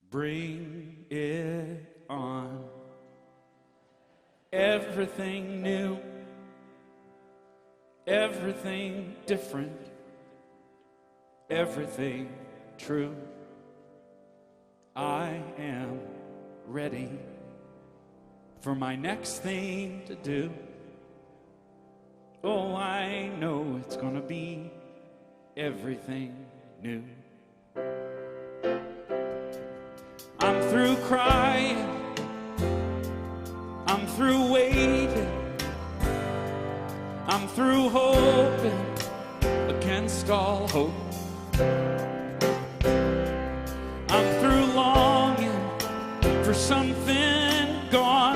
Bring it on. Everything new, everything different, everything true. I am ready for my next thing to do. Oh, I know it's gonna be everything new. I'm through crying, I'm through waiting, I'm through hoping against all hope. I'm through longing for something gone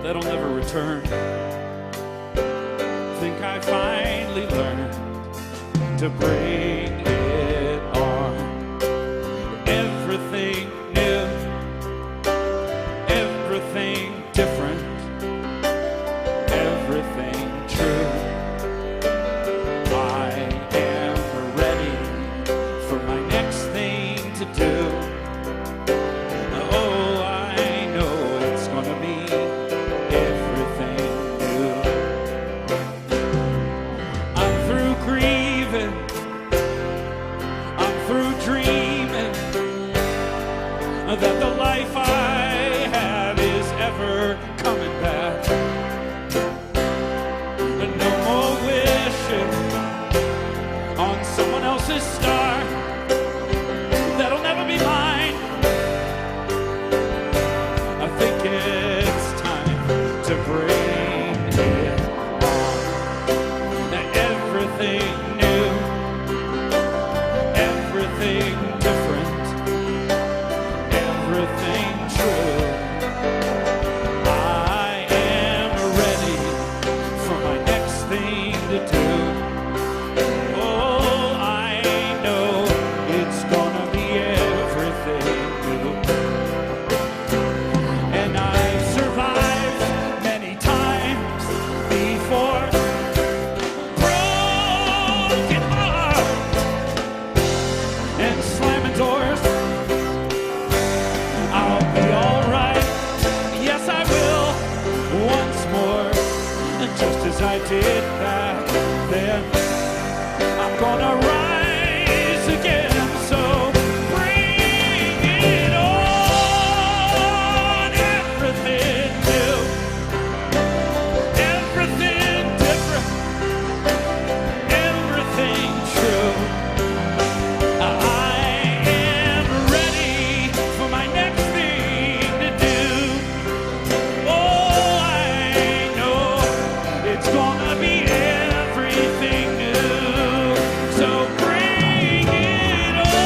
that'll never return. Think I finally learned to bring it on. Everything new, everything different, everything true. I am ready for my next thing to do. Oh, I know it's gonna be everything new. I'm through grieving, I'm through dreaming that the life I have is ever coming back. No more wishing on someone else's star that'll never be mine. I think it's time to bring it on. Everything new, everything different, everything true. I am ready for my next thing to do. Oh, I know it's gonna be everything new. And I've survived many times before. Broken heart and slamming doors. I'll be alright, yes I will, once more. And just as I did back then, I'm gonna rise again. So bring it on. Everything new, everything different, everything true. I am ready for my next thing to do. Oh, I know it's gonna be everything new. So bring it on.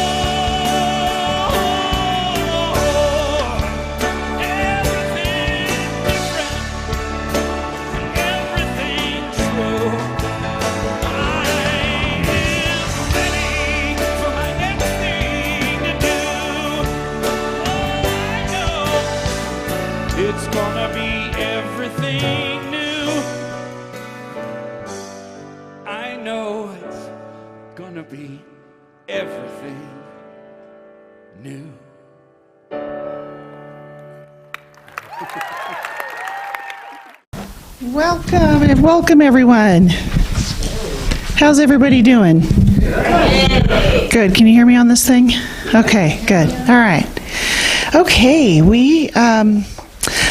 Everything different, everything true. I am ready for my next thing to do. Oh, I know it's gonna be everything new. I know it's gonna be everything new. Welcome and welcome everyone. How's everybody doing? Good. Can you hear me on this thing? Okay, good. All right. Okay,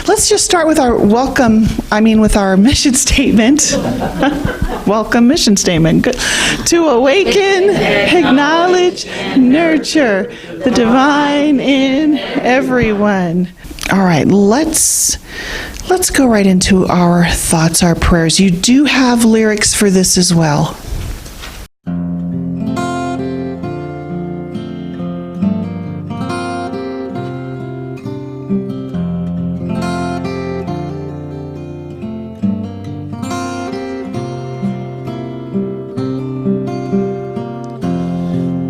let's just start with our with our mission statement. Welcome mission statement. Good. To awaken, acknowledge, nurture the divine in everyone. All right, let's go right into our thoughts, our prayers. You do have lyrics for this as well.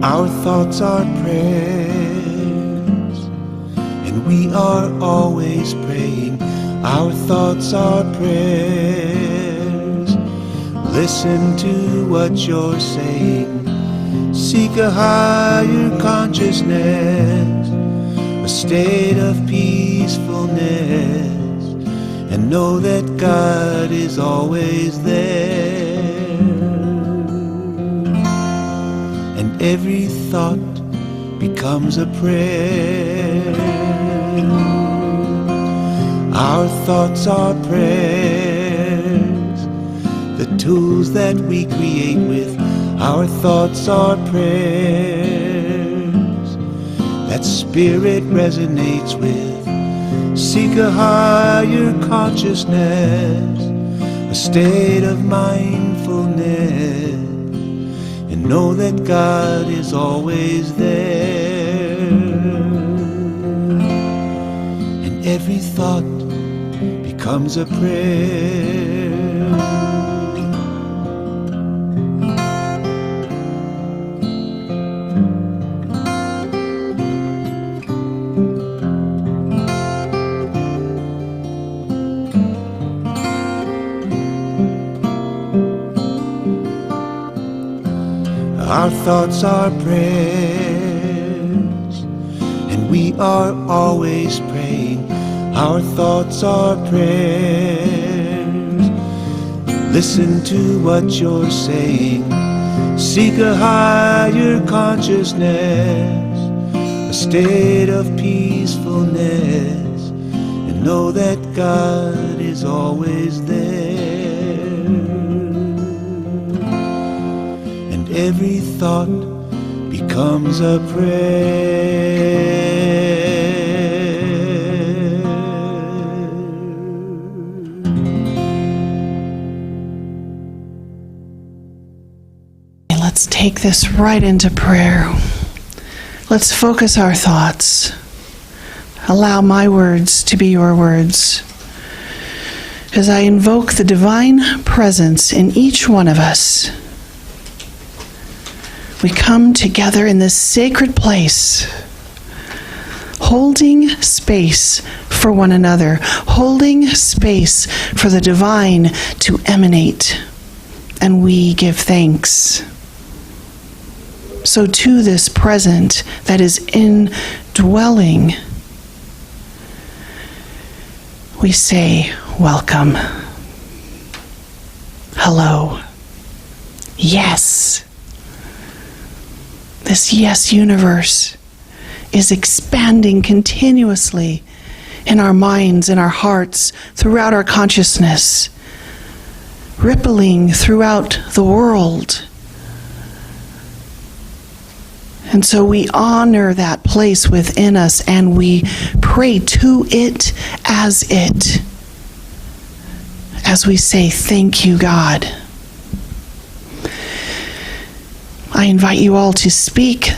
Our thoughts are prayers, and we are always praying. Our thoughts are prayers. Listen to what you're saying. seek a higher consciousness, a state of peacefulness, and know that God is always there. And every thought becomes a prayer. Our thoughts are prayers, the tools that we create with. Our thoughts are prayers that spirit resonates with. Seek a higher consciousness, a state of mindfulness, and know that God is always there. And every thought becomes a prayer. Our thoughts are prayers, and we are always praying. Our thoughts are prayers. Listen to what you're saying. Seek a higher consciousness, a state of peacefulness, and know that God is always there. Every thought becomes a prayer. Let's take this right into prayer. Let's focus our thoughts. Allow my words to be your words. As I invoke the divine presence in each one of us, we come together in this sacred place, holding space for one another, holding space for the divine to emanate, and we give thanks. So to this present that is indwelling, we say, welcome. Hello. Yes. This yes universe is expanding continuously in our minds, in our hearts, throughout our consciousness, rippling throughout the world. And so we honor that place within us and we pray to it, as we say, thank you, God. I invite you all to speak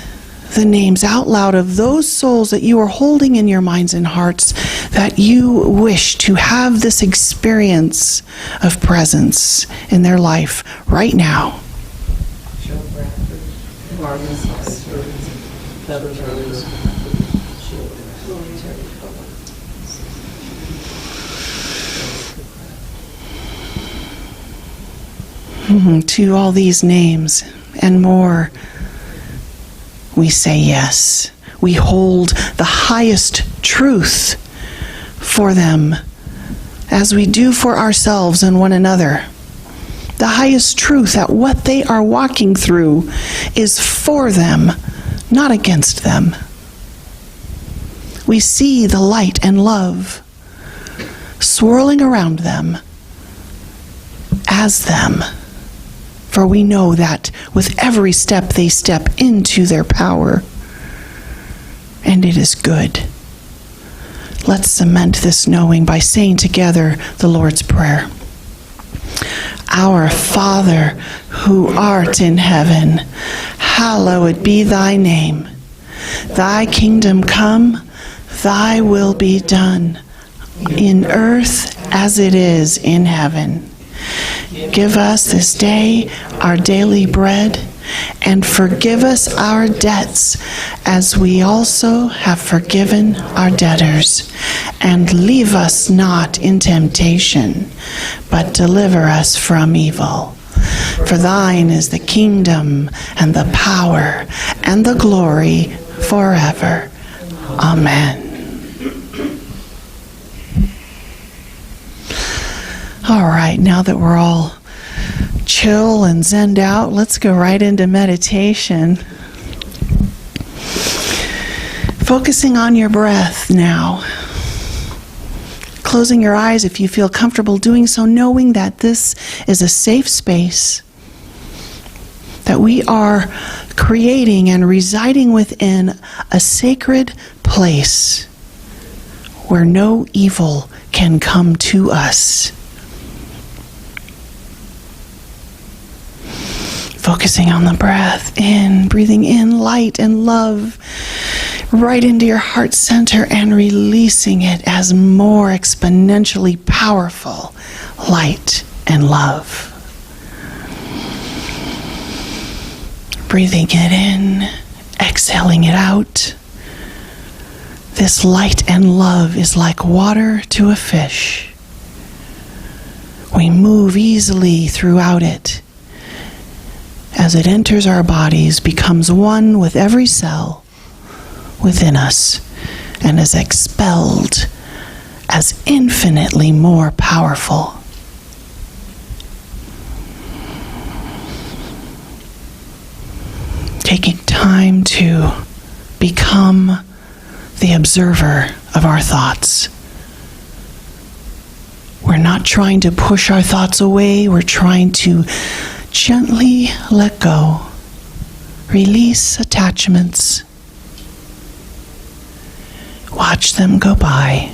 the names out loud of those souls that you are holding in your minds and hearts that you wish to have this experience of presence in their life right now. Joe Bradford, Marvin's Hester, Heather Rose, Terry Fuller. To all these names and more, we say yes. We hold the highest truth for them, as we do for ourselves and one another. The highest truth that what they are walking through is for them, not against them. We see the light and love swirling around them as them. For we know that with every step they step into their power, and it is good. Let's cement this knowing by saying together the Lord's Prayer. Our Father, who art in heaven, hallowed be thy name. Thy kingdom come, thy will be done, in earth as it is in heaven. Give us this day our daily bread, and forgive us our debts as we also have forgiven our debtors. And leave us not in temptation, but deliver us from evil. For thine is the kingdom and the power and the glory forever. Amen. All right, now that we're all chill and zenned out, let's go right into meditation. Focusing on your breath now. Closing your eyes if you feel comfortable doing so, knowing that this is a safe space, that we are creating and residing within a sacred place where no evil can come to us. Focusing on the breath in, breathing in light and love right into your heart center and releasing it as more exponentially powerful light and love. Breathing it in, exhaling it out. This light and love is like water to a fish. We move easily throughout it. As it enters our bodies, becomes one with every cell within us, and is expelled as infinitely more powerful. Taking time to become the observer of our thoughts. We're not trying to push our thoughts away, we're trying to gently let go, release attachments, watch them go by.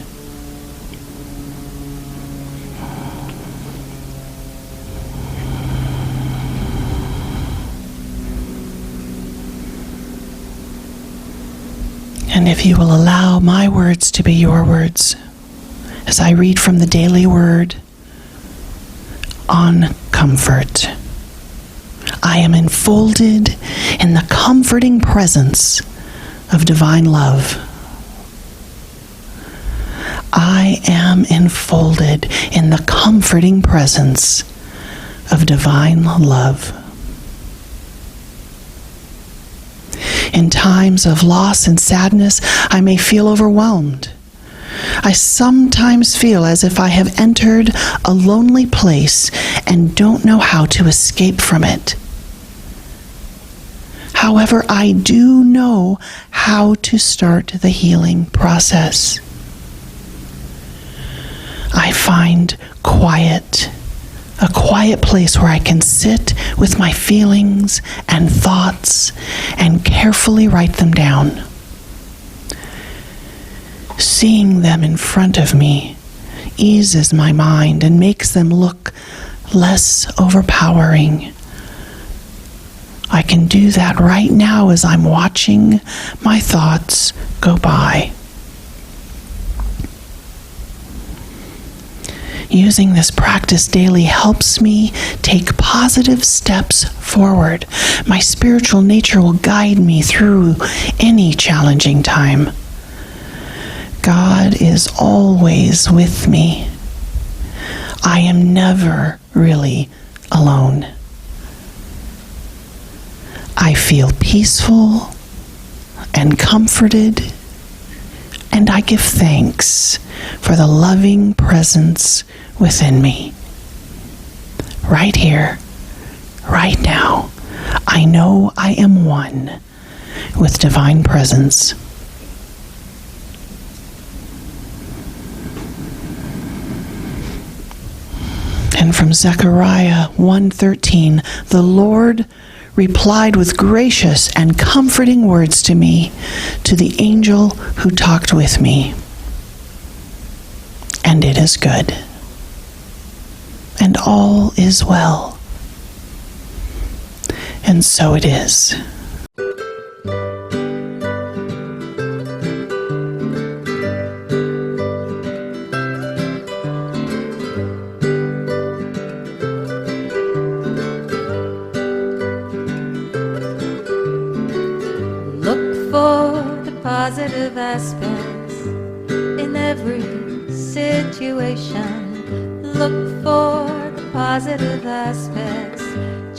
And if you will allow my words to be your words, as I read from the daily word on comfort. I am enfolded in the comforting presence of divine love. I am enfolded in the comforting presence of divine love. In times of loss and sadness, I may feel overwhelmed. I sometimes feel as if I have entered a lonely place and don't know how to escape from it. However, I do know how to start the healing process. I find quiet, a quiet place where I can sit with my feelings and thoughts and carefully write them down. Seeing them in front of me eases my mind and makes them look less overpowering. I can do that right now as I'm watching my thoughts go by. Using this practice daily helps me take positive steps forward. My spiritual nature will guide me through any challenging time. God is always with me. I am never really alone. I feel peaceful and comforted, and I give thanks for the loving presence within me. Right here, right now, I know I am one with divine presence. And from Zechariah 1:13, the Lord replied with gracious and comforting words to me, to the angel who talked with me. And it is good. And all is well. And so it is. Positive aspects in every situation. Look for the positive aspects.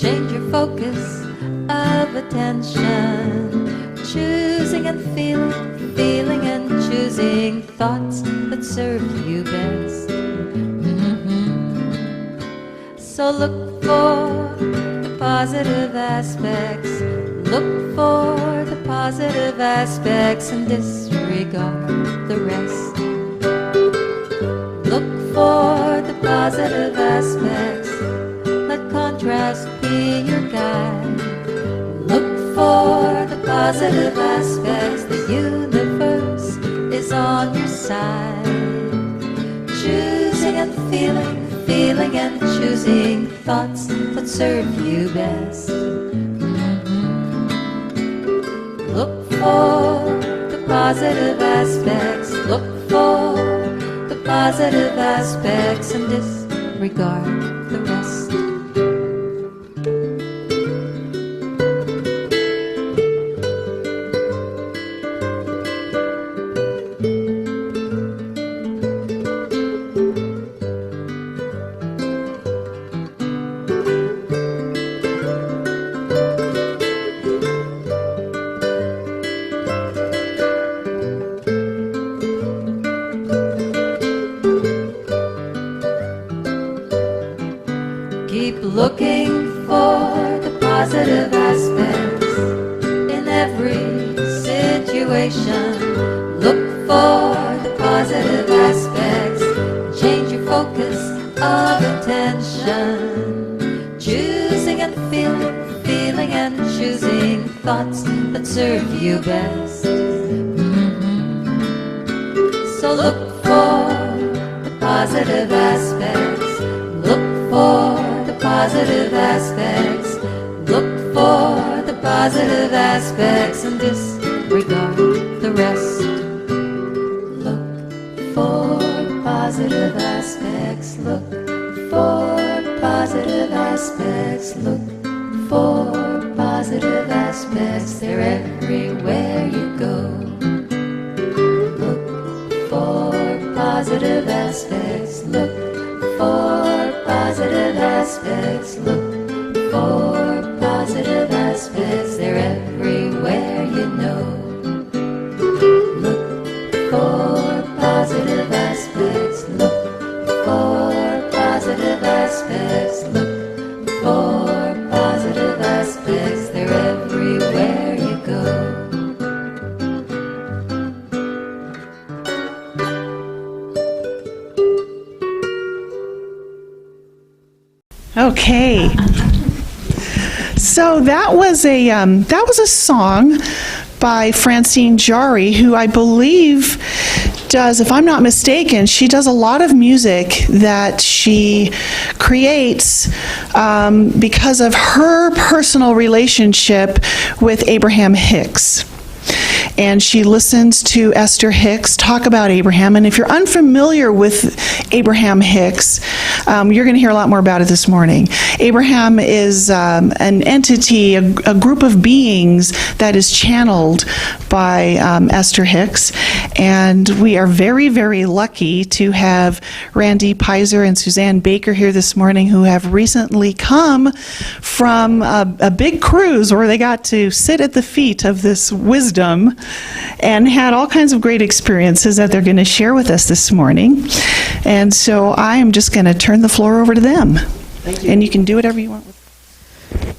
Change your focus of attention. Choosing and feeling, feeling and choosing thoughts that serve you best. So look for the positive aspects. Look for the positive aspects and disregard the rest. Look for the positive aspects. Let contrast be your guide. Look for the positive aspects. The universe is on your side. Choosing and feeling, feeling and choosing thoughts that serve you best. Look for the positive aspects. Look for the positive aspects and disregard the rest. Keep looking for the positive aspects in every situation. Look for the positive aspects. Change your focus of attention. Choosing and feeling, feeling and choosing thoughts that serve you best. So look for the positive aspects. Look for the positive aspects. Look for the positive aspects and disregard the rest. Look for positive aspects. Look for positive aspects. Look for positive aspects. They're everywhere you go. Look for positive aspects. Look for positive aspects. Look for positive aspects. They're everywhere you know. Look for positive aspects. Look for positive aspects. Look for positive aspects. They're everywhere you go. Okay. So that was a song by Francine Jari, who I believe does, if I'm not mistaken, she does a lot of music that she creates because of her personal relationship with Abraham Hicks. And she listens to Esther Hicks talk about Abraham. And if you're unfamiliar with Abraham Hicks, you're going to hear a lot more about it this morning. Abraham is an entity, a group of beings that is channeled by Esther Hicks. And we are very, very lucky to have Randy Pizer and Suzanne Baker here this morning, who have recently come from a big cruise where they got to sit at the feet of this wisdom and had all kinds of great experiences that they're going to share with us this morning. And so I am just going to turn the floor over to them. Thank you. And you can do whatever you want with.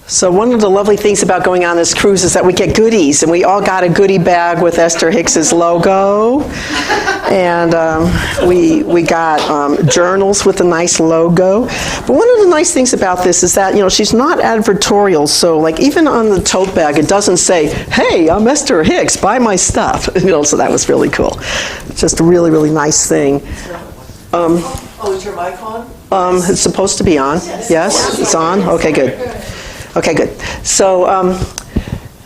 So one of the lovely things about going on this cruise is that we get goodies, and we all got a goodie bag with Esther Hicks's logo, and we got journals with a nice logo. But one of the nice things about this is that, you know, she's not advertorial, so like even on the tote bag it doesn't say, "Hey, I'm Esther Hicks, buy my stuff." You know, so that was really cool. Just a really, really nice thing. Oh, is your mic on? It's supposed to be on. Yes, it's on? Okay, good. Okay, good. So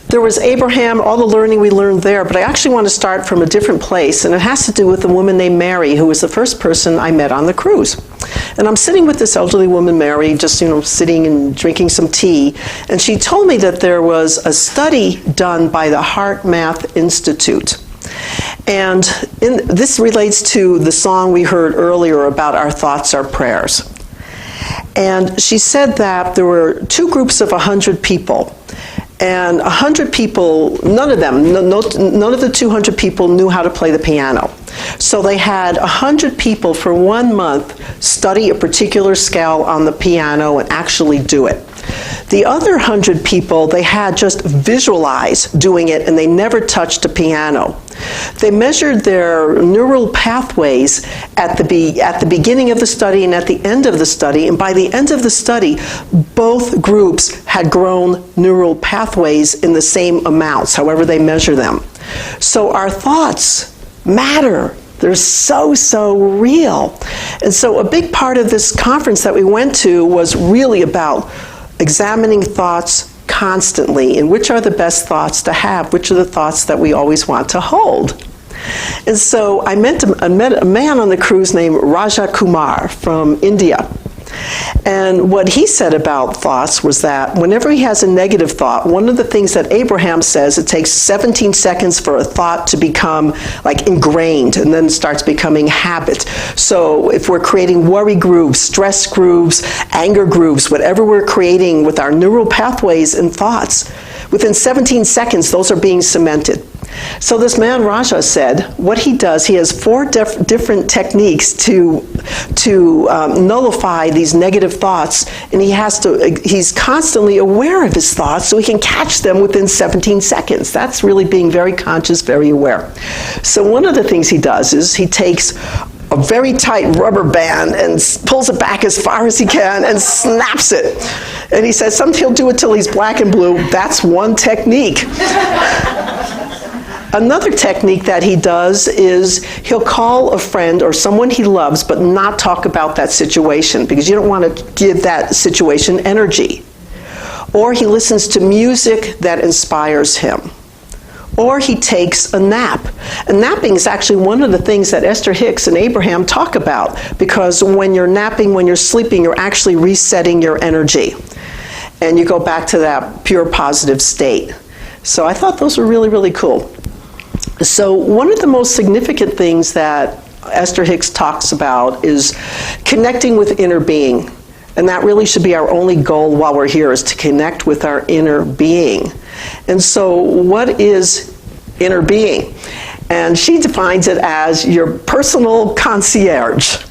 there was Abraham, all the learning we learned there, but I actually want to start from a different place, and it has to do with a woman named Mary, who was the first person I met on the cruise. And I'm sitting with this elderly woman, Mary, just, you know, sitting and drinking some tea, and she told me that there was a study done by the Heart Math Institute. And this relates to the song we heard earlier about our thoughts, our prayers. And she said that there were two groups of 100 people. And 100 people, none of the 200 people knew how to play the piano. So they had 100 people for 1 month study a particular scale on the piano and actually do it. The other 100 people, they had just visualize doing it, and they never touched a piano. They measured their neural pathways at the beginning of the study and at the end of the study, and by the end of the study, both groups had grown neural pathways in the same amounts, however they measure them. So our thoughts matter. They're so real. And so a big part of this conference that we went to was really about examining thoughts constantly, and which are the best thoughts to have, which are the thoughts that we always want to hold. And so I met a man on the cruise named Raja Kumar from India. And what he said about thoughts was that whenever he has a negative thought, one of the things that Abraham says, it takes 17 seconds for a thought to become like ingrained and then starts becoming habit. So if we're creating worry grooves, stress grooves, anger grooves, whatever we're creating with our neural pathways and thoughts, within 17 seconds, those are being cemented. So this man, Raja, said what he does, he has 4 different techniques to nullify these negative thoughts, and he's constantly aware of his thoughts so he can catch them within 17 seconds. That's really being very conscious, very aware. So one of the things he does is he takes a very tight rubber band and pulls it back as far as he can and snaps it. And he says sometimes he'll do it till he's black and blue. That's one technique. Another technique that he does is he'll call a friend or someone he loves but not talk about that situation, because you don't want to give that situation energy. Or he listens to music that inspires him. Or he takes a nap. And napping is actually one of the things that Esther Hicks and Abraham talk about, because when you're napping, when you're sleeping, you're actually resetting your energy. And you go back to that pure positive state. So I thought those were really, really cool. So one of the most significant things that Esther Hicks talks about is connecting with inner being. And that really should be our only goal while we're here, is to connect with our inner being. And so what is inner being? And she defines it as your personal concierge.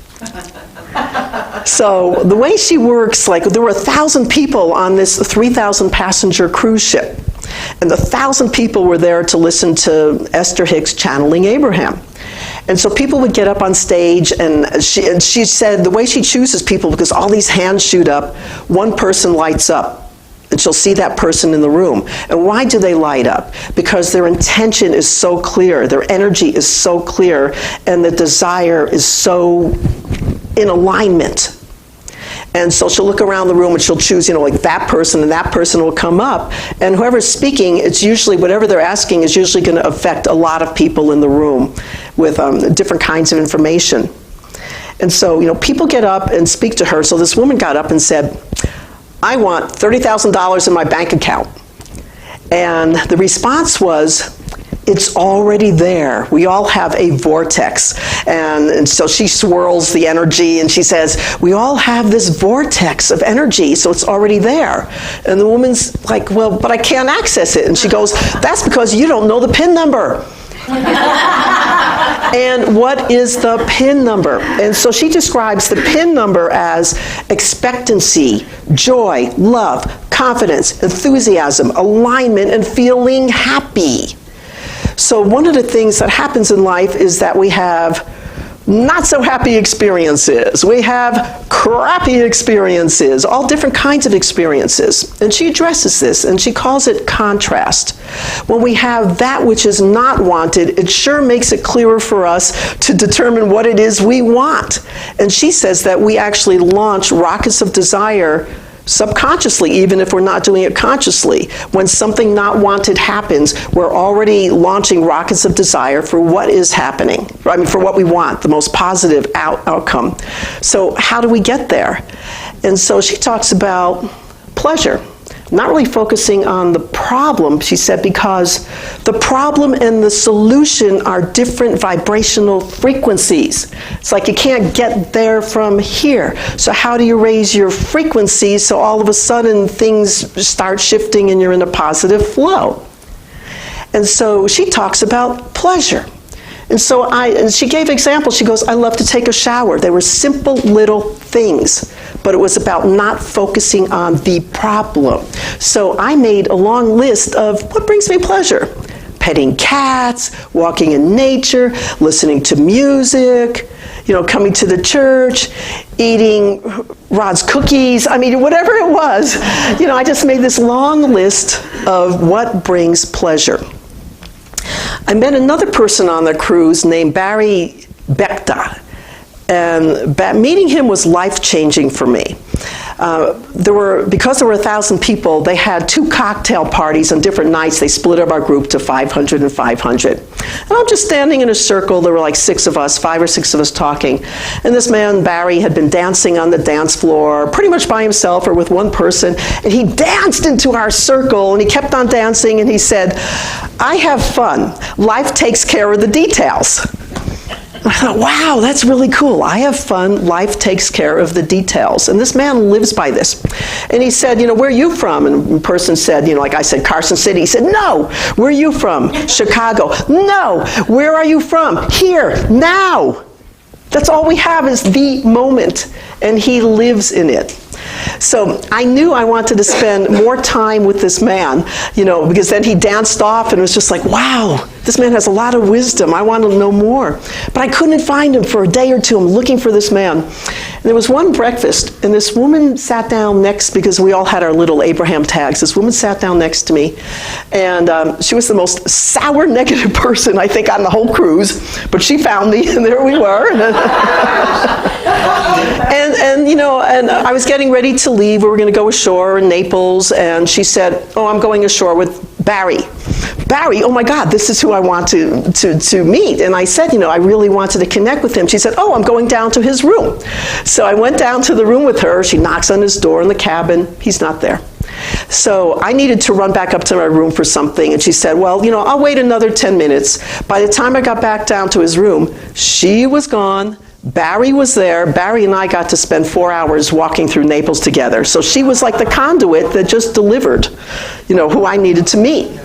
So the way she works, like there were 1,000 people on this 3,000 passenger cruise ship. And the 1,000 people were there to listen to Esther Hicks channeling Abraham. And so people would get up on stage, and she said the way she chooses people, because all these hands shoot up, one person lights up, and she'll see that person in the room. And why do they light up? Because their intention is so clear, their energy is so clear, and the desire is so in alignment. And so she'll look around the room and she'll choose, like that person, and that person will come up. And whoever's speaking, it's usually, whatever they're asking is usually going to affect a lot of people in the room with different kinds of information. And so, people get up and speak to her. So this woman got up and said, I want $30,000 in my bank account. And the response was, it's already there. We all have a vortex. And so she swirls the energy and she says, we all have this vortex of energy, so it's already there. And the woman's like, well, but I can't access it. And she goes, that's because you don't know the PIN number. And what is the PIN number? And so she describes the PIN number as expectancy, joy, love, confidence, enthusiasm, alignment, and feeling happy. So one of the things that happens in life is that we have not so happy experiences. We have crappy experiences, all different kinds of experiences. And she addresses this, and she calls it contrast. When we have that which is not wanted, it sure makes it clearer for us to determine what it is we want. And she says that we actually launch rockets of desire subconsciously, even if we're not doing it consciously. When something not wanted happens, we're already launching rockets of desire for what is happening. For what we want, the most positive outcome. So how do we get there? And so she talks about pleasure. not really focusing on the problem, she said, because the problem and the solution are different vibrational frequencies. It's like you can't get there from here. So how do you raise your frequency so all of a sudden things start shifting and you're in a positive flow? And so she talks about pleasure. And so she gave examples. She goes, I love to take a shower. They were simple little things, but it was about not focusing on the problem. So I made a long list of what brings me pleasure. Petting cats, walking in nature, listening to music, coming to the church, eating Rod's cookies. I mean, whatever it was, I just made this long list of what brings pleasure. I met another person on the cruise named Barry Bekta, and meeting him was life-changing for me. Because there were 1,000 people, they had 2 cocktail parties on different nights. They split up our group to 500 and 500. And I'm just standing in a circle. There were like 6 of us, 5 or 6 of us talking. And this man, Barry, had been dancing on the dance floor, pretty much by himself or with one person. And he danced into our circle, and he kept on dancing, and he said, I have fun. Life takes care of the details. I thought, wow, that's really cool. I have fun. Life takes care of the details. And this man lives by this. And he said, where are you from? And the person said, like I said, Carson City. He said, no. Where are you from? Chicago. No. Where are you from? Here. Now. That's all we have is the moment. And he lives in it. So I knew I wanted to spend more time with this man, because then he danced off and it was just like, wow, this man has a lot of wisdom. I want to know more. But I couldn't find him for a day or two. I'm looking for this man. And there was one breakfast, and this woman sat down next, because we all had our little Abraham tags. This woman sat down next to me, and she was the most sour, negative person, I think, on the whole cruise. But she found me, and there we were. And I was getting ready to leave. We were going to go ashore in Naples, and she said, oh, I'm going ashore with Barry. Barry, oh my God, this is who I want to meet. And I said, I really wanted to connect with him. She said, oh, I'm going down to his room. So I went down to the room with her. She knocks on his door in the cabin. He's not there. So I needed to run back up to my room for something. And she said, well, I'll wait another 10 minutes. By the time I got back down to his room, she was gone. Barry was there. Barry and I got to spend 4 hours walking through Naples together. So she was like the conduit that just delivered, who I needed to meet.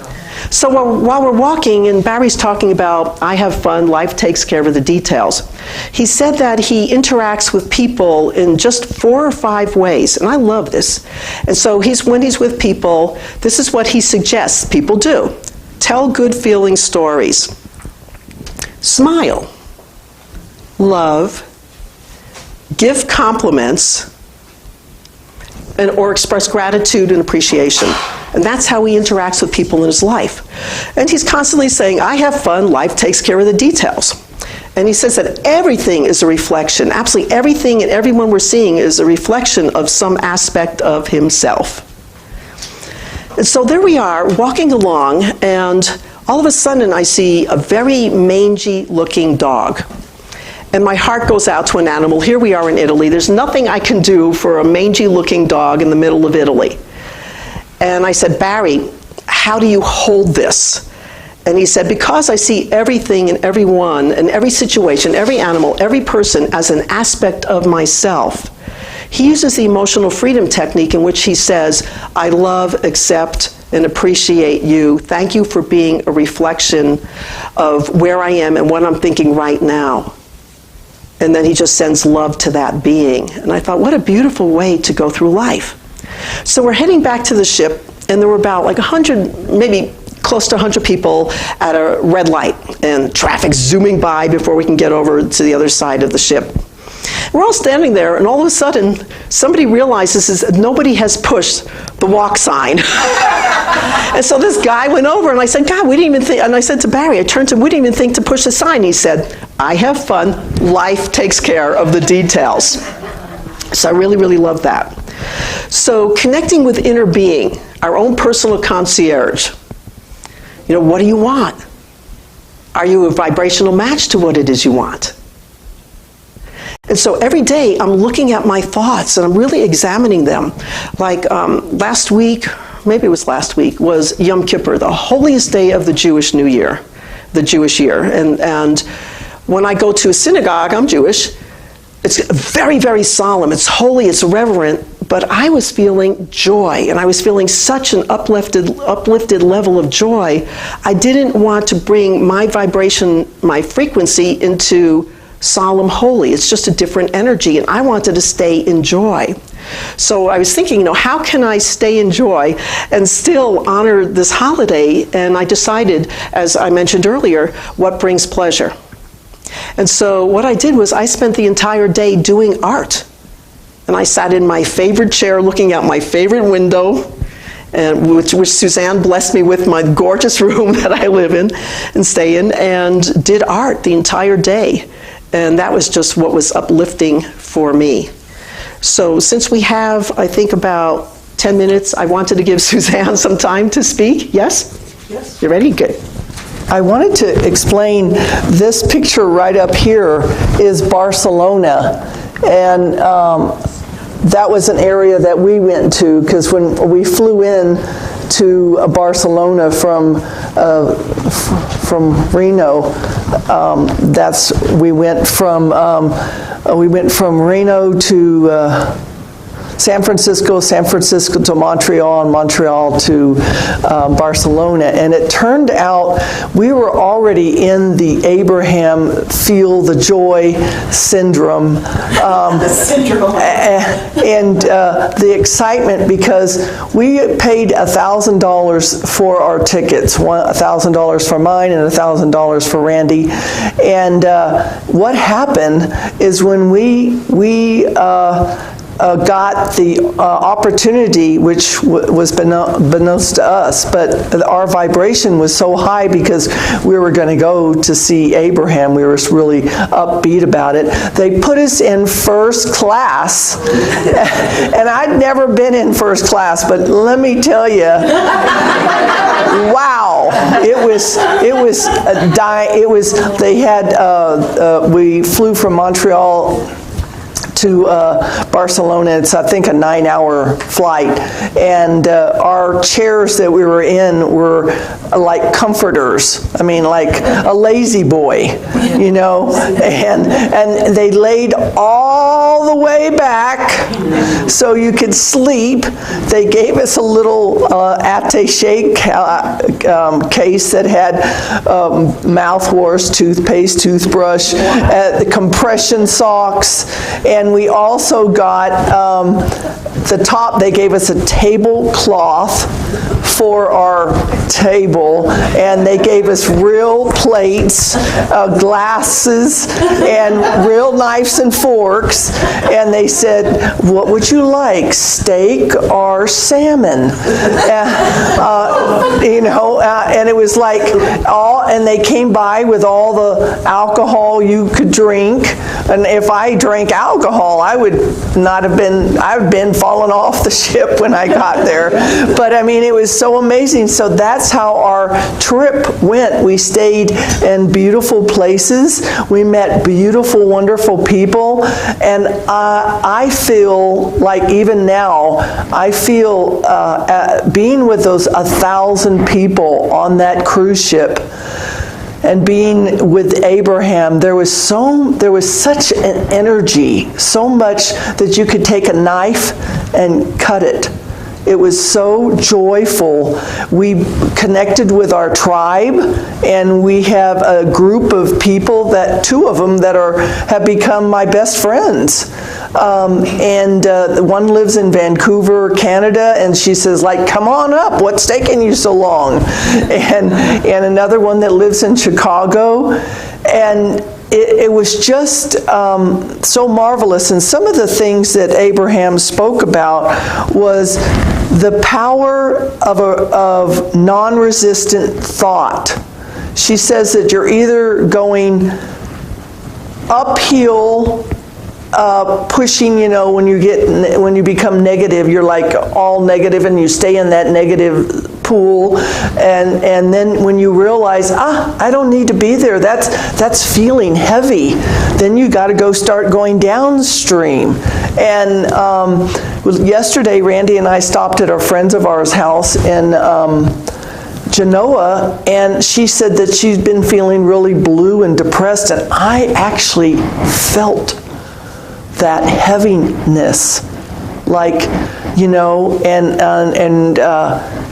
So while we're walking, and Barry's talking about, I have fun, life takes care of the details. He said that he interacts with people in just 4 or 5 ways, and I love this. And so when he's with people, this is what he suggests people do. Tell good feeling stories. Smile. Love. Give compliments. Or express gratitude and appreciation. And that's how he interacts with people in his life. And he's constantly saying, I have fun, life takes care of the details. And he says that everything is a reflection. Absolutely everything and everyone we're seeing is a reflection of some aspect of himself. And so there we are, walking along, and all of a sudden I see a very mangy looking dog. And my heart goes out to an animal. Here we are in Italy. There's nothing I can do for a mangy-looking dog in the middle of Italy. And I said, Barry, how do you hold this? And he said, because I see everything and everyone and every situation, every animal, every person as an aspect of myself. He uses the emotional freedom technique in which he says, I love, accept, and appreciate you. Thank you for being a reflection of where I am and what I'm thinking right now. And then he just sends love to that being. And I thought, what a beautiful way to go through life. So we're heading back to the ship, and there were about like 100, maybe close to 100 people at a red light, and traffic zooming by before we can get over to the other side of the ship. We're all standing there, and all of a sudden, somebody realizes that nobody has pushed the walk sign. And so this guy went over, and I said, God, we didn't even think, and I said to Barry, I turned to him, we didn't even think to push the sign. He said, I have fun, life takes care of the details. So I really, really love that. So connecting with inner being, our own personal concierge. What do you want? Are you a vibrational match to what it is you want? And so every day I'm looking at my thoughts and I'm really examining them. Like last week maybe it was last week, was Yom Kippur, the holiest day of the Jewish New Year, the Jewish year. And when I go to a synagogue, I'm Jewish, it's very, very solemn, it's holy, it's reverent, but I was feeling joy, and I was feeling such an uplifted level of joy. I didn't want to bring my vibration, my frequency into solemn holy. It's just a different energy, and I wanted to stay in joy. So I was thinking, how can I stay in joy and still honor this holiday? And I decided, as I mentioned earlier, what brings pleasure. And so what I did was I spent the entire day doing art. And I sat in my favorite chair looking out my favorite window, and which Suzanne blessed me with, my gorgeous room that I live in and stay in, and did art the entire day. And that was just what was uplifting for me. So since we have, I think, about 10 minutes, I wanted to give Suzanne some time to speak. Yes? Yes. You ready? Good. I wanted to explain, this picture right up here is Barcelona. And that was an area that we went to, because when we flew in to Barcelona from Reno, we went from Reno to San Francisco to Montreal, and Montreal to Barcelona. And it turned out we were already in the Abraham Feel the Joy syndrome. And the excitement, because we paid $1,000 for our tickets, $1,000 for mine and $1,000 for Randy. And what happened is when we got the opportunity, which was beknownst to us, but our vibration was so high because we were going to go to see Abraham. We were really upbeat about it. They put us in first class, and I'd never been in first class, but let me tell you, wow! We flew from Montreal to Barcelona. It's, I think, a 9-hour flight. And our chairs that we were in were like comforters. I mean, like a lazy boy, And they laid all the way back so you could sleep. They gave us a little attaché case that had mouthwash, toothpaste, toothbrush, the compression socks, and we also got the top. They gave us a tablecloth for our table, and they gave us real plates, glasses, and real knives and forks, and they said, what would you like, steak or salmon? And it was like and they came by with all the alcohol you could drink, and if I drank alcohol, I would have been falling off the ship when I got there. But I mean, it was so amazing. So that's how our trip went. We stayed in beautiful places. We met beautiful, wonderful people. And I feel like even now, I feel being with those 1,000 people on that cruise ship and being with Abraham, there was such an energy, so much that you could take a knife and cut it. It was so joyful. We connected with our tribe, and we have a group of people, two of them that have become my best friends. One lives in Vancouver, Canada, and she says, come on up, what's taking you so long? And another one that lives in Chicago. And it was just so marvelous. And some of the things that Abraham spoke about was the power of non-resistant thought. She says that you're either going uphill pushing, when you become negative, you're like all negative and you stay in that negative pool, and then when you realize, I don't need to be there, that's feeling heavy, then you got to go start going downstream. And yesterday, Randy and I stopped at a friend of ours' house in Genoa, and she said that she's been feeling really blue and depressed, and I actually felt that heaviness, like,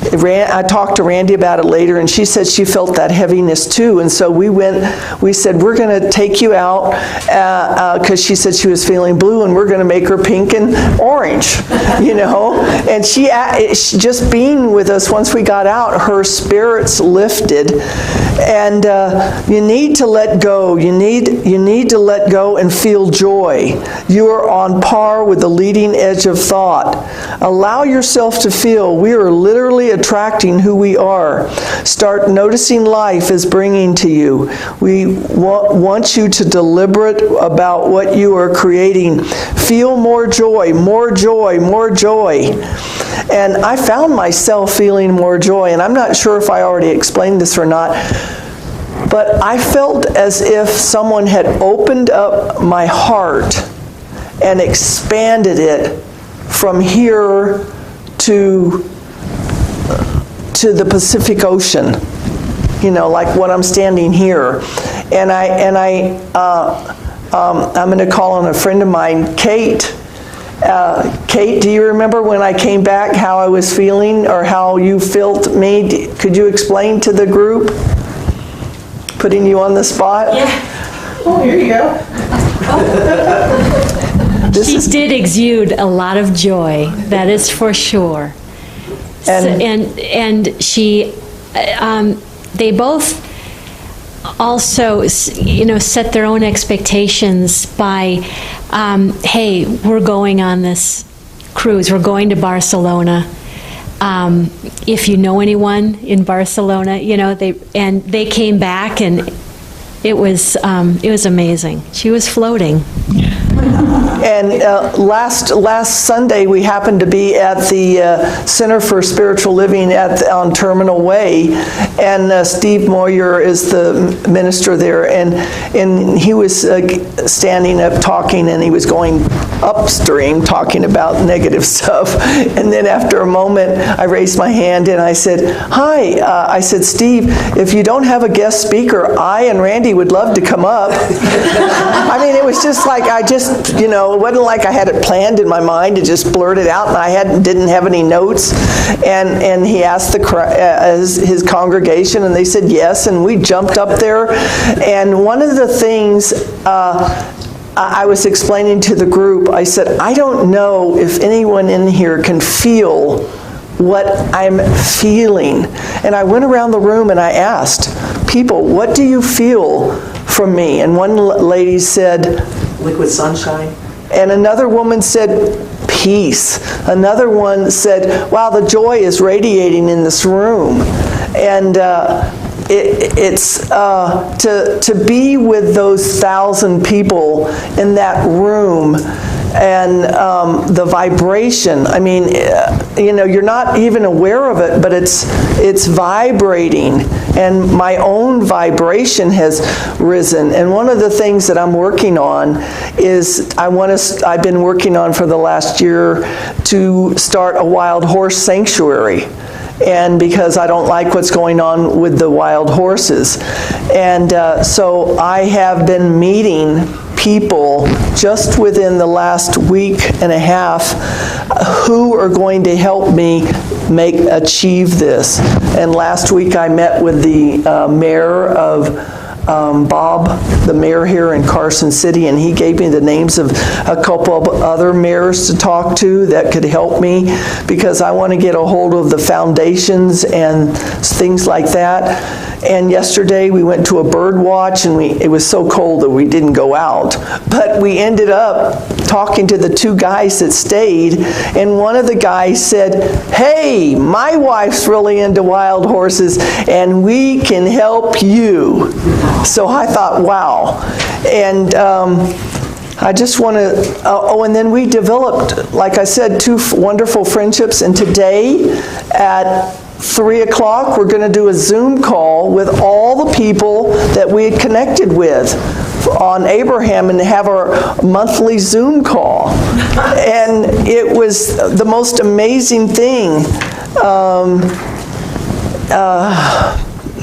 I talked to Randy about it later, and she said she felt that heaviness too. And so we said, we're going to take you out, because she said she was feeling blue, and we're going to make her pink and orange, And she just being with us, once we got out, her spirits lifted. And you need to let go. You need to let go and feel joy. You are on par with the leading edge of thought. Allow yourself to feel. We are literally attracting who we are. Start noticing life is bringing to you. We want you to deliberate about what you are creating. Feel more joy, more joy, more joy. And I found myself feeling more joy, and I'm not sure if I already explained this or not, but I felt as if someone had opened up my heart and expanded it from here to the Pacific Ocean, like when I'm standing here. And I'm going to call on a friend of mine, Kate. Kate, do you remember when I came back how I was feeling, or how you felt me? Could you explain to the group? Putting you on the spot? Yeah. Oh, here you go. She did exude a lot of joy, that is for sure. And she, they both also, set their own expectations by, hey, we're going on this cruise. We're going to Barcelona. If you know anyone in Barcelona, they came back, and it was amazing. She was floating. And last Sunday, we happened to be at the Center for Spiritual Living on Terminal Way, and Steve Moyer is the minister there, and he was standing up talking, and he was going upstream talking about negative stuff. And then after a moment, I raised my hand and I said, hi, I said, Steve, if you don't have a guest speaker, I and Randy would love to come up. I mean, it was just like, it wasn't like I had it planned in my mind to just blurt it out, and I didn't have any notes. And he asked his congregation, and they said yes, and we jumped up there. And one of the things I was explaining to the group, I said, I don't know if anyone in here can feel what I'm feeling. And I went around the room and I asked people, what do you feel from me? And one lady said, liquid sunshine. And another woman said, peace. Another one said, wow, the joy is radiating in this room. And it's to be with those 1,000 people in that room, and the vibration, I mean, you're not even aware of it, but it's vibrating, and my own vibration has risen. And one of the things that I'm working on is I've been working on for the last year to start a wild horse sanctuary. And because I don't like what's going on with the wild horses. And so I have been meeting people just within the last week and a half who are going to help me achieve this. And last week I met with the mayor of Bob, the mayor here in Carson City, and he gave me the names of a couple of other mayors to talk to that could help me, because I want to get a hold of the foundations and things like that. And yesterday we went to a bird watch, and it was so cold that we didn't go out. But we ended up talking to the two guys that stayed, and one of the guys said, hey, my wife's really into wild horses, and we can help you. So I thought, wow. And I just want to, and then we developed, like I said, 2 wonderful friendships, and today at 3 o'clock, we're going to do a Zoom call with all the people that we had connected with on Abraham and have our monthly Zoom call. And it was the most amazing thing.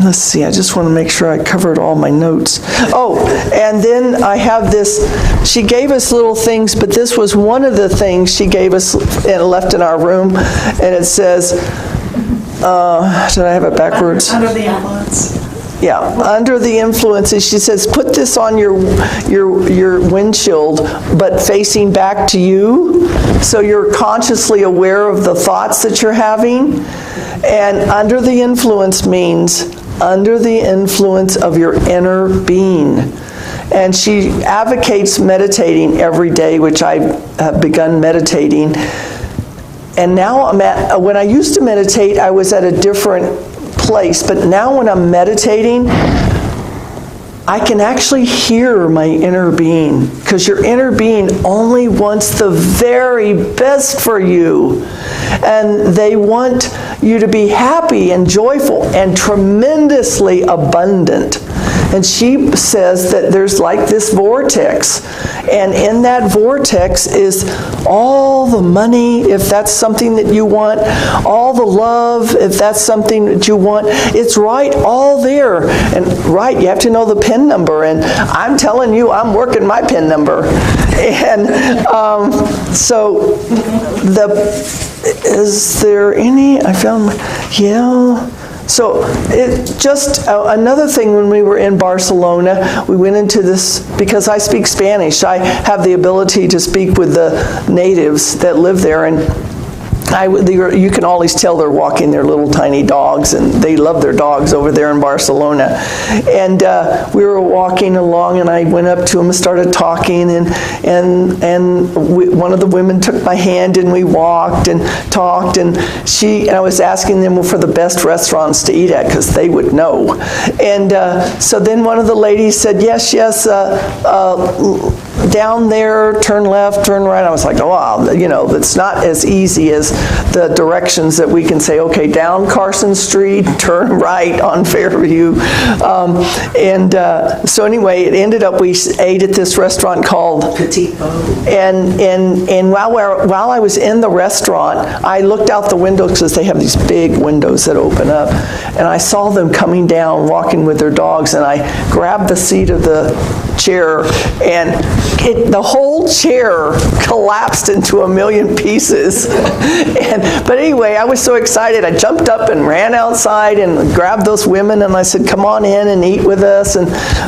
Let's see, I just want to make sure I covered all my notes. Oh, and then I have this, she gave us little things, but this was one of the things she gave us and left in our room, and it says, did I have it backwards? Under the influence. Yeah, under the influences, she says, put this on your windshield, but facing back to you, so you're consciously aware of the thoughts that you're having. And under the influence means under the influence of your inner being. And she advocates meditating every day, which I have begun meditating. And now when I used to meditate, I was at a different place, but now when I'm meditating, I can actually hear my inner being, because your inner being only wants the very best for you. And they want you to be happy and joyful and tremendously abundant. And she says that there's like this vortex, and in that vortex is all the money, if that's something that you want, all the love, if that's something that you want, it's right all there. And right, you have to know the PIN number, and I'm telling you, I'm working my PIN number. And so is there any, I found, yeah. So it just, another thing, when we were in Barcelona, we went into this, because I speak Spanish, I have the ability to speak with the natives that live there, and you can always tell they're walking their little tiny dogs, and they love their dogs over there in Barcelona. And we were walking along, and I went up to them and started talking, and one of the women took my hand, and we walked and talked, and I was asking them for the best restaurants to eat at, because they would know. And so then one of the ladies said, yes, down there, turn left, turn right. I was like, oh, wow, it's not as easy as the directions that we can say, okay, down Carson Street, turn right on Fairview. So anyway, it ended up, we ate at this restaurant called Petit Pot. And while I was in the restaurant, I looked out the window, because they have these big windows that open up, and I saw them coming down, walking with their dogs, and I grabbed the seat of the chair, and the whole chair collapsed into a million pieces. But anyway, I was so excited, I jumped up and ran outside and grabbed those women, and I said, come on in and eat with us,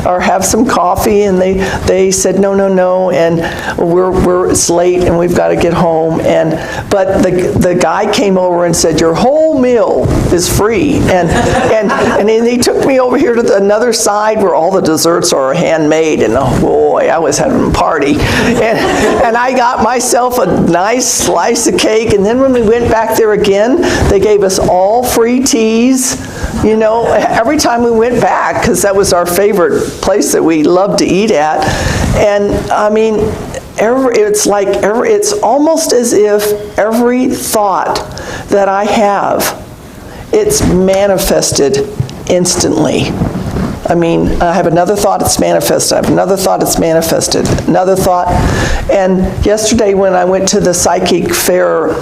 or have some coffee. And they said, no, and it's late and we've got to get home. But the guy came over and said, your whole meal is free. And then he took me over here to another side where all the desserts are handmade, and oh boy, I was having a party. And I got myself a nice slice of cake, and then when we went back there again, they gave us all free teas, every time we went back, because that was our favorite place that we loved to eat at. And I mean, it's almost as if every thought that I have, it's manifested instantly. I mean, I have another thought, it's manifested. I have another thought, it's manifested. Another thought. And yesterday when I went to the psychic fair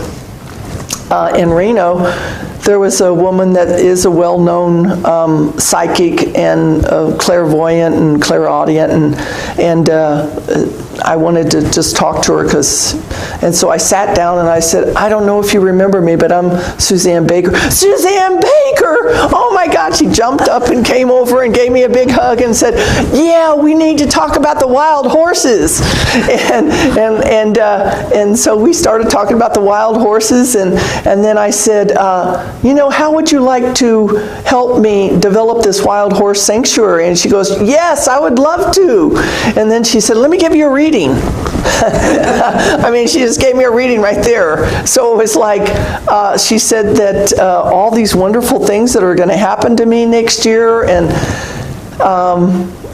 in Reno, there was a woman that is a well-known psychic and clairvoyant and clairaudient, and I wanted to just talk to her, and so I sat down and I said, I don't know if you remember me, but I'm Suzanne Baker. Suzanne Baker! Oh my God, she jumped up and came over and gave me a big hug and said, yeah, we need to talk about the wild horses. And so we started talking about the wild horses, and then I said, how would you like to help me develop this wild horse sanctuary? And she goes, yes, I would love to. And then she said, let me give you a reading. I mean, she just gave me a reading right there. So it was like, she said that all these wonderful things that are going to happen to me next year, and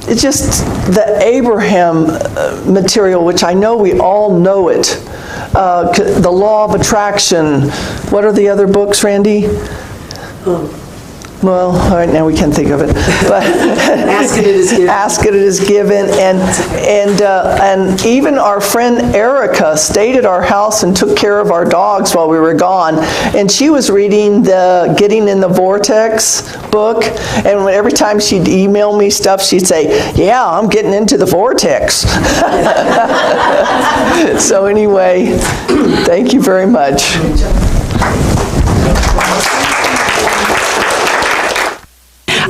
it's just the Abraham material, which I know we all know it. The Law of Attraction. What are the other books, Randy? Well, all right, now we can't think of it. But Ask it, it is given. Ask it, it is given. And even our friend Erica stayed at our house and took care of our dogs while we were gone. And she was reading the Getting in the Vortex book. And every time she'd email me stuff, she'd say, yeah, I'm getting into the vortex. So anyway, thank you very much.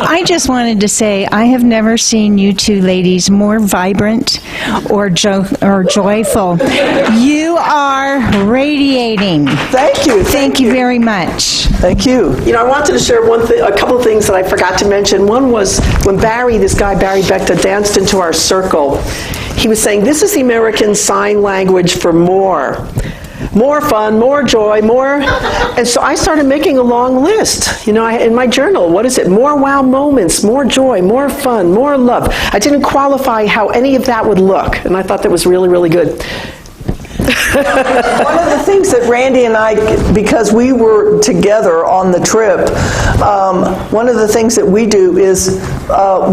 I just wanted to say I have never seen you two ladies more vibrant or joyful. You are radiating. Thank you. Thank you very much. Thank you. You know, I wanted to share a couple of things that I forgot to mention. One was when this guy Barry Beckta, danced into our circle. He was saying, this is the American Sign Language for more. More fun, more joy, more. And so I started making a long list, you know, in my journal. What is it? More wow moments, more joy, more fun, more love. I didn't qualify how any of that would look, and I thought that was really, really good. One of the things that Randy and I, because we were together on the trip, one of the things that we do is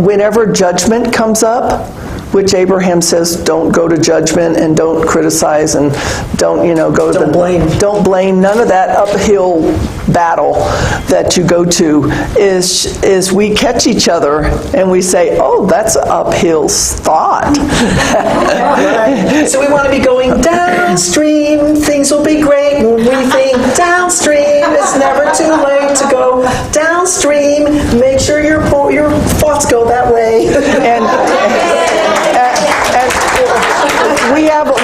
whenever judgment comes up, which Abraham says, don't go to judgment and don't criticize and don't, go to Don't blame. Don't blame. None of that uphill battle that you go to is we catch each other and we say, oh, that's an uphill thought. So we want to be going downstream, things will be great when we think downstream. It's never too late to go downstream. Make sure your thoughts go that way.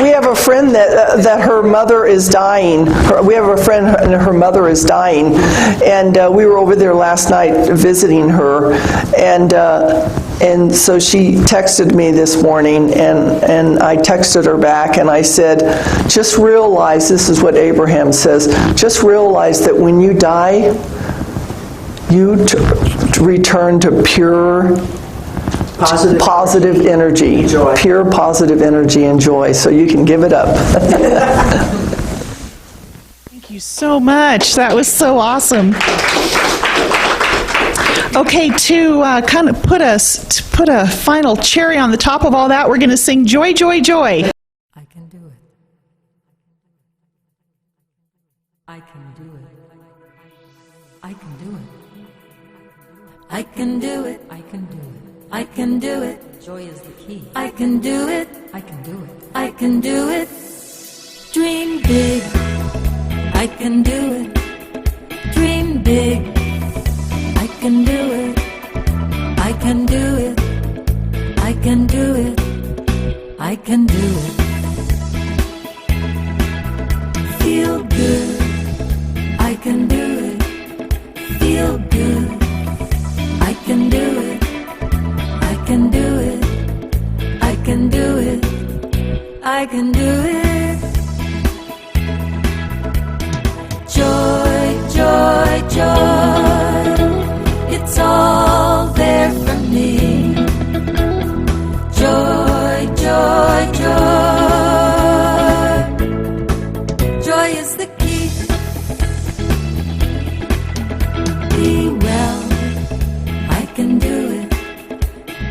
We have a friend that her mother is dying. We have a friend and her mother is dying, and we were over there last night visiting her, and so she texted me this morning, and I texted her back, and I said, just realize, this is what Abraham says, just realize that when you die, you return to pure positive energy, joy. Pure positive energy and joy, so you can give it up. Thank you so much. That was so awesome. Okay, to kind of put a final cherry on the top of all that, we're going to sing Joy, Joy, Joy. I can do it. I can do it. I can do it. I can do it. I can do it. I can do it. Joy is the key. I can do it. I can do it. I can do it. Dream big. I can do it. Dream big. I can do it. I can do it. I can do it. I can do it. Feel good. I can do it. Feel good. I can do it. I can do it. I can do it. I can do it. Joy, joy, joy. It's all there for me. Joy, joy, joy. Joy is the key. Be well. I can do it.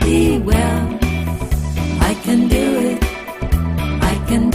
Be well. I can do it. I can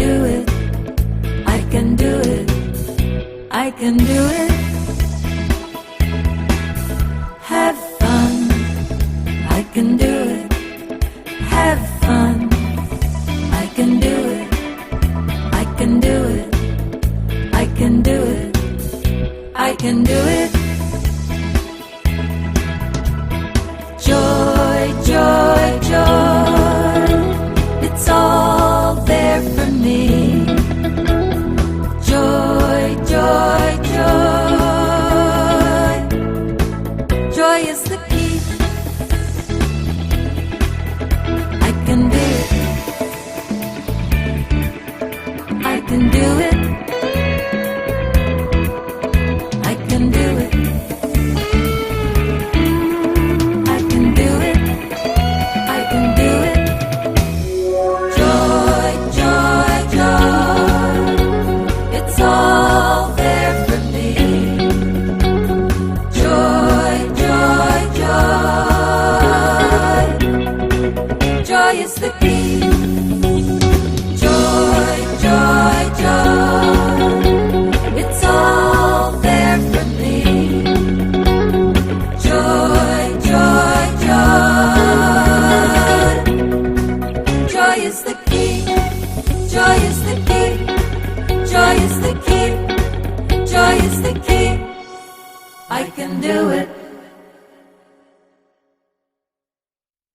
I can do it.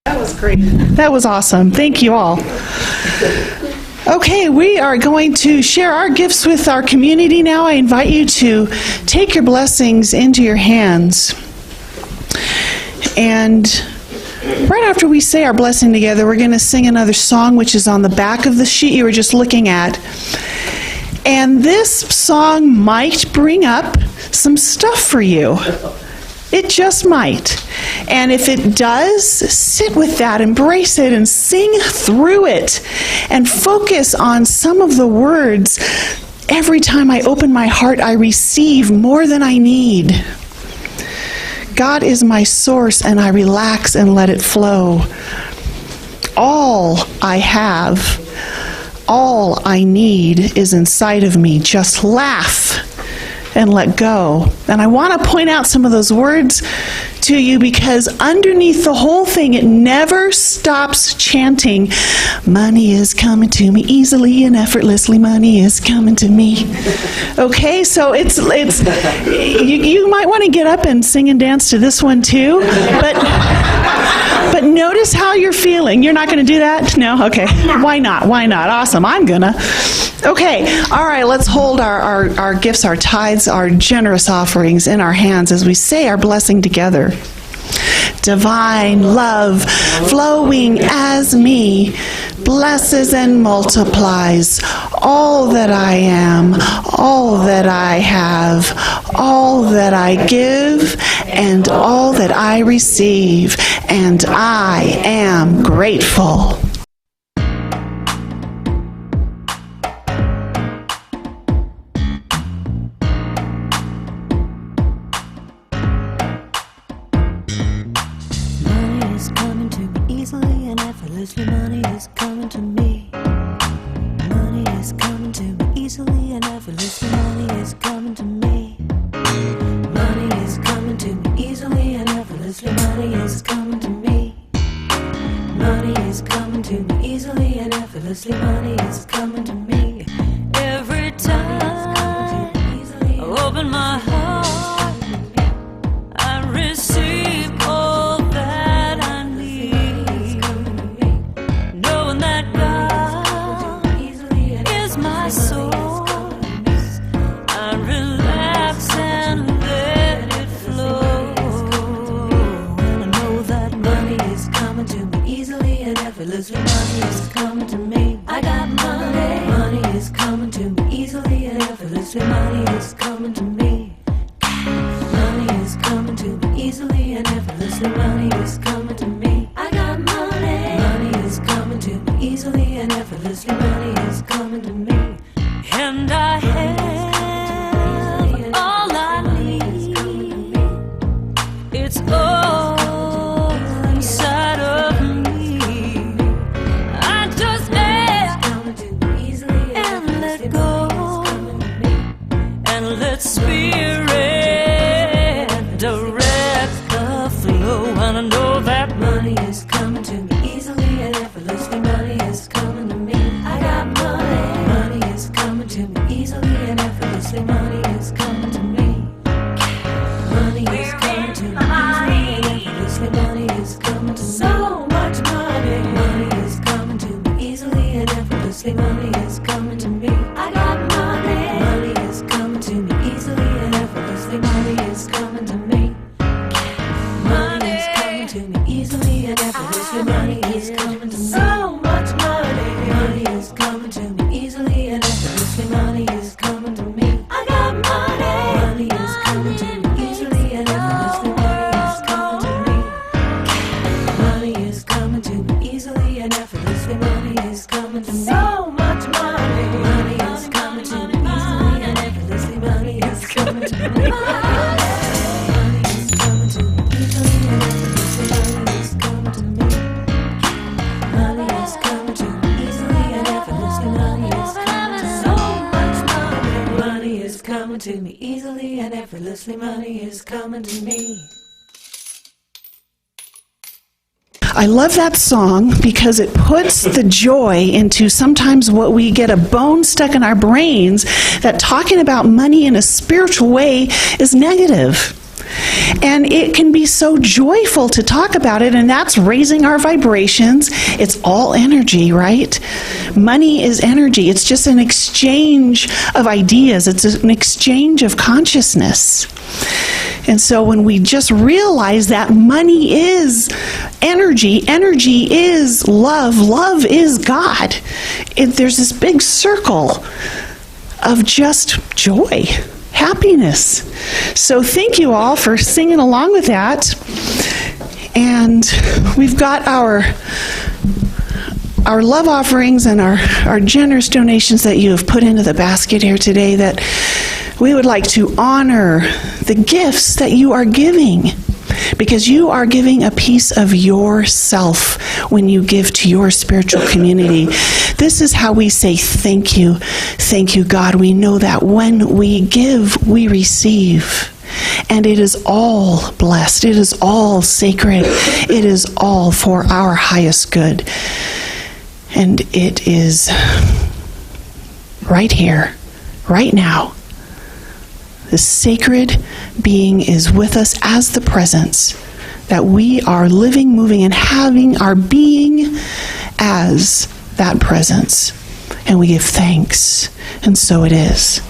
That was great. That was awesome. Thank you all. Okay, we are going to share our gifts with our community now. I invite you to take your blessings into your hands. And right after we say our blessing together, we're going to sing another song, which is on the back of the sheet you were just looking at. And this song might bring up some stuff for you. It just might. And if it does, sit with that, embrace it, and sing through it. And focus on some of the words. Every time I open my heart, I receive more than I need. God is my source, and I relax and let it flow. All I have, all I need is inside of me. Just laugh and let go. And I want to point out some of those words to you because underneath the whole thing, it never stops chanting, money is coming to me easily and effortlessly, money is coming to me. Okay, so it's you might want to get up and sing and dance to this one too, but notice how you're feeling. You're not going to do that? No? Okay. Why not? Why not? Awesome. I'm gonna. Okay. All right. Let's hold our gifts, our tithes, our generous offerings in our hands as we say our blessing together. Divine love flowing as me blesses and multiplies all that I am, all that I have, all that I give, and all that I receive, and I am grateful. Money is coming to me. Money is coming to me easily and effortlessly. Money is coming to me. Money is coming to me easily and effortlessly. Money is coming to me. Money is coming to me easily and effortlessly. Money is coming to me. Every time I open my heart, I receive all that I need. Knowing that God is my source, I relax and let it flow. And I know that money is coming to me easily and effortlessly. Money is coming to me. I got money. Money is coming to me easily and effortlessly. Money is coming to me. Money is coming to me easily and effortlessly. Money is coming to me. I got money. Money is coming to me easily and effortlessly. Money is coming to me. And I have all I need. It's all inside of me. I just ask and let go and let spirit direct the flow. And I know that money is coming to me easily and effortlessly. Money is coming to me. I got money. Money is coming to me easily and effortlessly. Money is coming to me. Money is coming to me easily and effortlessly. Money is coming to me. So much money. Money is coming to me easily and effortlessly. Money is coming to me. I got money. Money is coming to me easily and effortlessly. Money is coming to me. Money is coming to me easily and effortlessly. Money is coming to me. So much money. Money is coming to me easily and effortlessly. Money is coming to me. I got money. Money is coming to me easily and effortlessly. Money is coming to me. Money is coming to me easily and effortlessly. Money is coming to me. So much money. Money is coming to me easily and effortlessly. Money is coming to me. Money is coming to me easily and effortlessly. Money is coming to me. Money is coming to me easily and effortlessly. Money is coming to me. So much money. Money is coming to me easily and effortlessly. Money is coming to me. I love that song because it puts the joy into sometimes what we get a bone stuck in our brains that talking about money in a spiritual way is negative. And it can be so joyful to talk about it, and that's raising our vibrations. It's all energy, right? Money is energy. It's just an exchange of ideas. It's an exchange of consciousness. And so when we just realize that money is energy, energy is love, love is God, there's this big circle of just joy, happiness. So thank you all for singing along with that. And we've got our love offerings and our generous donations that you have put into the basket here today, that we would like to honor the gifts that you are giving, because you are giving a piece of yourself when you give to your spiritual community. This is how we say thank you. Thank you, God. We know that when we give, we receive. And it is all blessed. It is all sacred. It is all for our highest good. And it is right here, right now. The sacred being is with us as the presence, that we are living, moving, and having our being as that presence. And we give thanks. And so it is.